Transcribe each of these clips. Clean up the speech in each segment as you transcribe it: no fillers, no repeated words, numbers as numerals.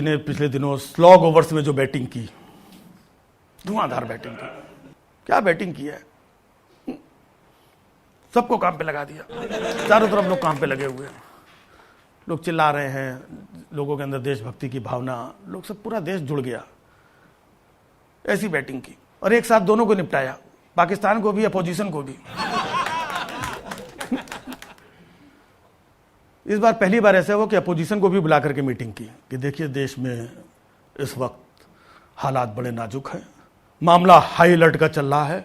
ने पिछले दिनों स्लॉग ओवर्स में जो बैटिंग की, धुआंधार बैटिंग की, क्या बैटिंग की है, सबको काम पे लगा दिया। चारों तरफ लोग काम पे लगे हुए हैं, लोग चिल्ला रहे हैं, लोगों के अंदर देशभक्ति की भावना, लोग सब, पूरा देश जुड़ गया। ऐसी बैटिंग की और एक साथ दोनों को निपटाया, पाकिस्तान को भी, अपोजिशन को भी। इस बार पहली बार ऐसा हुआ कि अपोजिशन को भी बुला करके मीटिंग की कि देखिए देश में इस वक्त हालात बड़े नाजुक हैं, मामला हाई अलर्ट का चल रहा है,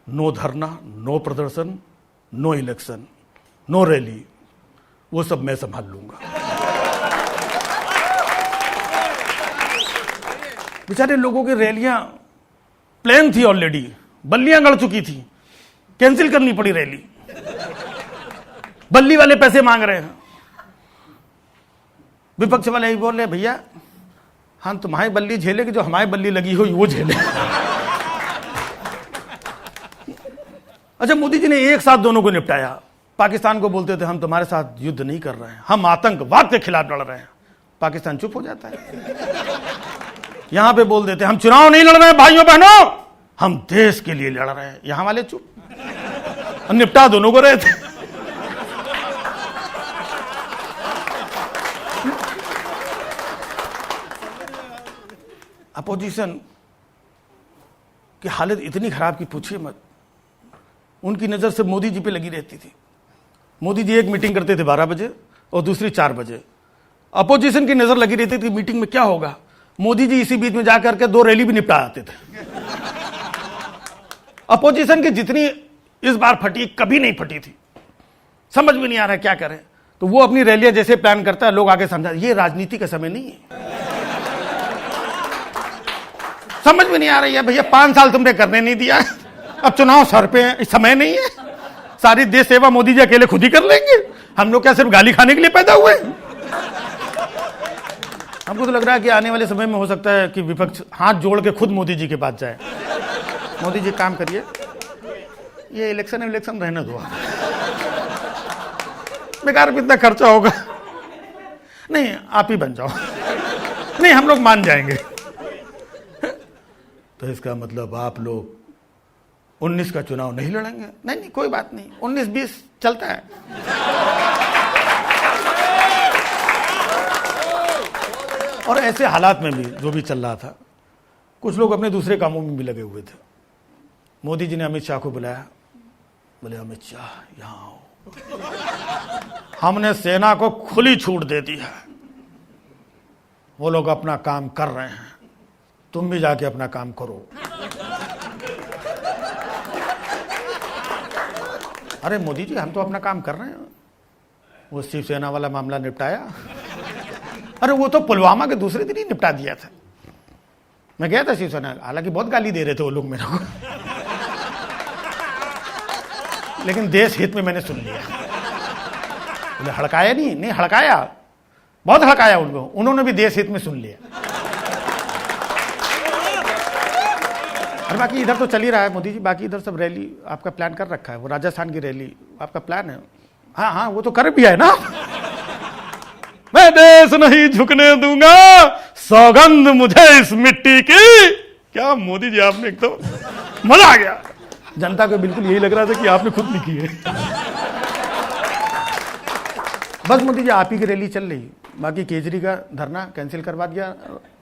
नो धरना, नो प्रदर्शन, नो इलेक्शन, नो रैली, वो सब मैं संभाल लूंगा। बेचारे लोगों की रैलियां प्लान थी ऑलरेडी, बल्लियां गड़ चुकी थी, कैंसिल करनी पड़ी रैली। बल्ली वाले पैसे मांग रहे हैं, विपक्ष वाले ही बोल रहे भैया हम तुम्हारी बल्ली झेले कि जो हमारी बल्ली लगी हो वो झेले। अच्छा, मोदी जी ने एक साथ दोनों को निपटाया। पाकिस्तान को बोलते थे हम तुम्हारे साथ युद्ध नहीं कर रहे हैं, हम आतंकवाद के खिलाफ लड़ रहे हैं, पाकिस्तान चुप हो जाता है। यहां पे बोल देते हम चुनाव नहीं लड़ रहे हैं भाइयों बहनों, हम देश के लिए लड़ रहे हैं, यहां वाले चुप। निपटा दोनों को रहे थे। अपोजिशन की हालत इतनी खराब की पूछिए मत। उनकी नजर से मोदी जी पे लगी रहती थी। मोदी जी एक मीटिंग करते थे 12 बजे और दूसरी 4 बजे। अपोजिशन की नजर लगी रहती थी मीटिंग में क्या होगा। मोदी जी इसी बीच में जाकर के 2 रैली भी निपटा आते थे। अपोजिशन की जितनी इस बार फटी कभी नहीं फटी थी, समझ में नहीं आ रहा है क्या करें। तो वो अपनी रैलियां जैसे प्लान करता है, लोग आगे समझा ये राजनीति का समय नहीं है। समझ में नहीं आ रही है भैया, 5 साल तुमने करने नहीं दिया, अब चुनाव सर पे है, समय नहीं है, सारी देश सेवा मोदी जी अकेले खुद ही कर लेंगे, हम लोग क्या सिर्फ गाली खाने के लिए पैदा हुए। हमको तो लग रहा है कि आने वाले समय में हो सकता है कि विपक्ष हाथ जोड़ के खुद मोदी जी के पास जाए, मोदी जी काम करिए, ये इलेक्शन रहने दो, बेकार में इतना खर्चा होगा, नहीं आप ही बन जाओ, नहीं हम लोग मान जाएंगे। तो इसका मतलब आप लोग 19 का चुनाव नहीं लड़ेंगे? नहीं कोई बात नहीं, 19-20 चलता है। और ऐसे हालात में भी जो भी चल रहा था, कुछ लोग अपने दूसरे कामों में भी लगे हुए थे। मोदी जी ने अमित शाह को बुलाया, बोले अमित शाह यहां आओ, हमने सेना को खुली छूट दे दी है, वो लोग अपना काम कर रहे हैं, तुम भी जाके अपना काम करो। अरे मोदी जी हम तो अपना काम कर रहे हैं, वो शिवसेना वाला मामला निपटाया, अरे वो तो पुलवामा के दूसरे दिन ही निपटा दिया था। मैं गया था शिवसेना, हालांकि बहुत गाली दे रहे थे वो लोग मेरे को, लेकिन देश हित में मैंने सुन लिया। बोले हड़काया नहीं हड़काया, बहुत हड़काया उनको, उन्होंने भी देश हित में सुन लिया। और बाकी इधर तो चल ही रहा है मोदी जी, बाकी इधर सब रैली आपका प्लान कर रखा है, वो राजस्थान की रैली आपका प्लान है। हाँ वो तो कर भी है ना, मैं देश नहीं झुकने दूंगा, सौगंध मुझे इस मिट्टी की। क्या मोदी जी आपने एकदम मजा आ गया। जनता को बिल्कुल यही लग रहा था कि आपने खुद लिखी है। बस मोदी जी आप ही की रैली चल रही, बाकी केजरी का धरना कैंसिल करवा दिया,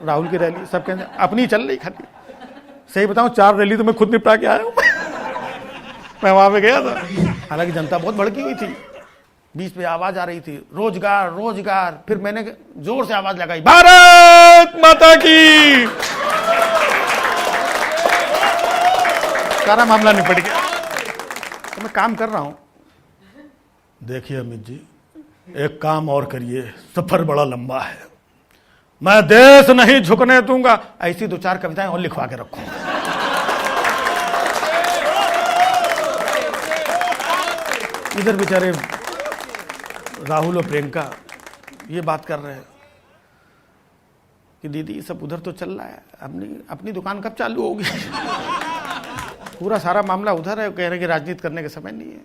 राहुल की रैली सब कैंसिल, अपनी चल रही खाली। सही बताऊं 4 रैली तो मैं खुद निपटा के आया हूं। मैं वहां पे गया था, हालांकि जनता बहुत भड़की हुई थी, बीच में आवाज आ रही थी रोजगार रोजगार, फिर मैंने जोर से आवाज लगाई भारत माता की, सारा मामला निपट गया। तो मैं काम कर रहा हूं। देखिए अमित जी, एक काम और करिए, सफर बड़ा लंबा है, मैं देश नहीं झुकने दूंगा, ऐसी 2-4 कविताएं और लिखवा के रखो। इधर बेचारे राहुल और प्रियंका ये बात कर रहे हैं कि दीदी सब उधर तो चल रहा है, अपनी दुकान कब चालू होगी। पूरा सारा मामला उधर है, कह रहे हैं कि राजनीति करने का समय नहीं है।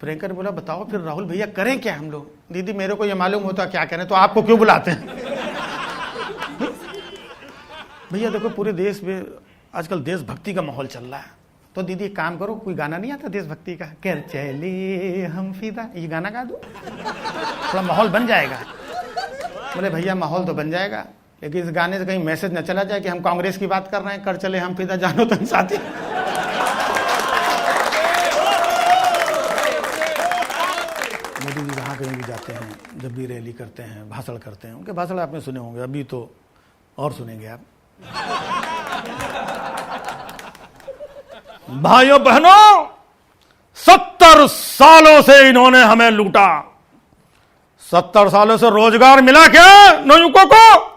प्रियंका ने बोला बताओ फिर राहुल भैया करें क्या हम लोग। दीदी मेरे को ये मालूम होता क्या करें तो आपको क्यों बुलाते हैं। भैया देखो पूरे देश में आजकल देशभक्ति का माहौल चल रहा है, तो दीदी एक काम करो, कोई गाना नहीं आता देशभक्ति का, कर चले हम फिदा, ये गाना गा दो, थोड़ा माहौल बन जाएगा। बोले भैया माहौल तो बन जाएगा, लेकिन इस गाने से कहीं मैसेज न चला जाए कि हम कांग्रेस की बात कर रहे हैं, कर चले हम फिदा जानो तुम साथी। मोदी जी जहाँ कहीं भी जाते हैं, जब भी रैली करते हैं, भाषण करते हैं, उनके भाषण आपने सुने होंगे, अभी तो और सुनेंगे आप। भाइयों बहनों, 70 सालों से इन्होंने हमें लूटा, 70 सालों से रोजगार मिला क्या नौयुवकों को?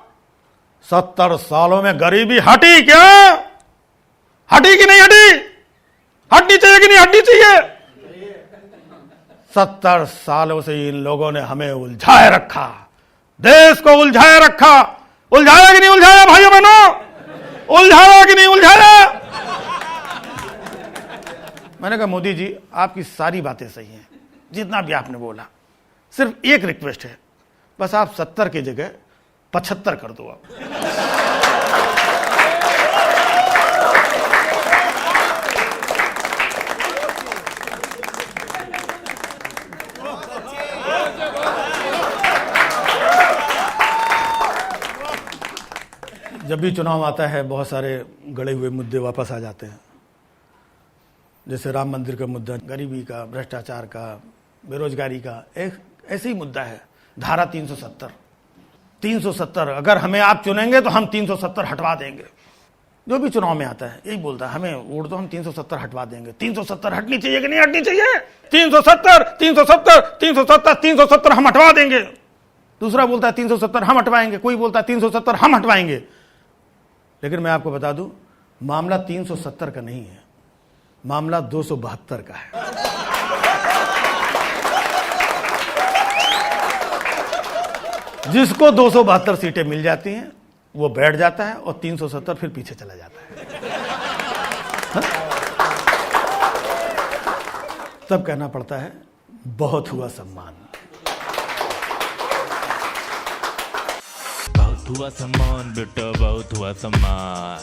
70 सालों में गरीबी हटी क्या? हटी कि नहीं हटी? हटनी चाहिए कि नहीं हटनी चाहिए? 70 सालों से इन लोगों ने हमें उलझाए रखा, देश को उलझाए रखा। उलझाया कि नहीं उलझाया भाइयों बहनों? उलझाया कि नहीं उलझाया? मैंने कहा मोदी जी आपकी सारी बातें सही हैं, जितना भी आपने बोला, सिर्फ एक रिक्वेस्ट है, बस आप 70 की जगह 75 कर दो आप। जब भी चुनाव आता है बहुत सारे गड़े हुए मुद्दे वापस आ जाते हैं, जैसे राम मंदिर का मुद्दा, गरीबी का, भ्रष्टाचार का, बेरोजगारी का, एक ऐसे ही मुद्दा है। धारा 370 अगर हमें आप चुनेंगे तो हम 370 हटवा देंगे। जो भी चुनाव में आता है यही बोलता है, हमें वोट दो हम 370 हटवा देंगे। 370 हटनी चाहिए कि नहीं हटनी चाहिए? 370 हम हटवा देंगे। दूसरा बोलता है 370 हम हटवाएंगे, कोई बोलता है 370 हम हटवाएंगे। लेकिन मैं आपको बता दूं, मामला 370 का नहीं है, मामला 272 का है। जिसको 272 सीटें मिल जाती हैं वो बैठ जाता है और 370 फिर पीछे चला जाता है। तब कहना पड़ता है बहुत हुआ सम्मान। बहुत हुआ सम्मान बेटा, बहुत हुआ सम्मान।